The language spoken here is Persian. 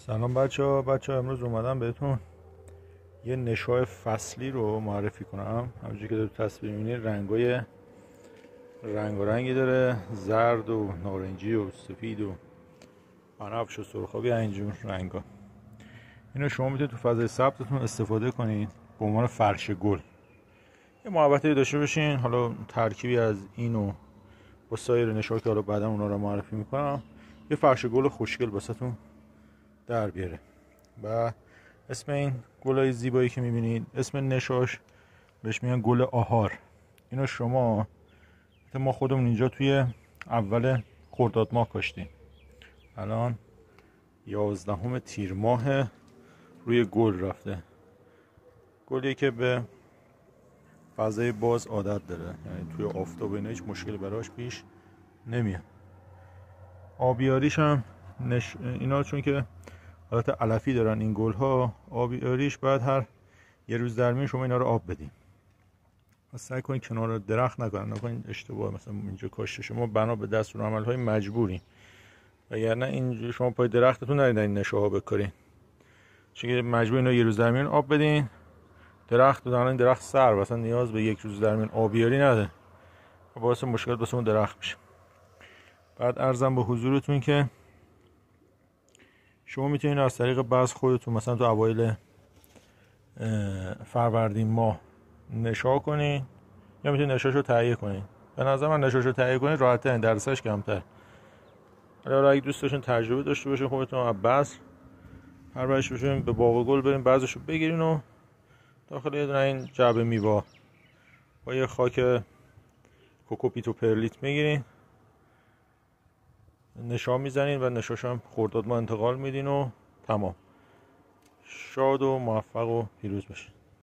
سلام بچه ها امروز اومدم بهتون یه نشای فصلی رو معرفی کنم. همونجوری که تو تصویر می‌بینید رنگ و رنگی داره، زرد و نارنجی و سفید و بنفش و سرخابی، اینجور رنگا. اینو شما میتونید تو فضای سبزتون استفاده کنید به عنوان فرش گل. یه محبتی داشته باشین. حالا ترکیبی از اینو با سایر نشا که حالا بعدا اونا رو معرفی میکنم یه فرش گل خوشگل واسهتون در بیاره. و اسم این گلای زیبایی که میبینید، اسم نشاش بهش میگن گل آهار. اینو شما ما خودمون اینجا توی اول خرداد ماه کاشتیم. الان 11 تیر ماه روی گل رفته. گلی که به فضای باز عادت داره، یعنی توی آفتاب اینا هیچ مشکلی براش پیش نمیاد. آبیاریش هم اینا چون که حالت علفی دارن این گل ها، آبیاریش باید هر یه روز در میون شما اینا رو آب بدین. سعی کنید کنار درخت نکنید اشتباه. مثلا اینجا کاشته شما بنا به دستورالعمل های مجبورین، وگرنه اینجا شما پای درختتون نرید این نشاها بکارین، چون که مجبورین یه روز در میون آب بدین. درخت این درخت سر مثلا نیاز به یک روز در میون آبیاری نداره، باعث مشکل واسه اون درخت میشه. بعد عرضم به حضورتون که شما میتونید از طریق بذر خودتون مثلا تو اوایل فروردین ماه نشا کنین، یا میتونید نشاشو تهیه کنین. به نظر من نشاشو تهیه کنین راحت ترین، درسش کمتر. حالا اگه دوست داشتین تجربه داشته باشین خودتون از بذر پرورش بشین، به باغ گل برین بذرشو بگیرین و داخل یه دونه این جعبه میوه با یه خاک کوکوپیت و پرلیت میگیرین، نشا میزنین و نشاش هم خرداد ماه انتقال میدین و تمام. شاد و موفق و پیروز باشین.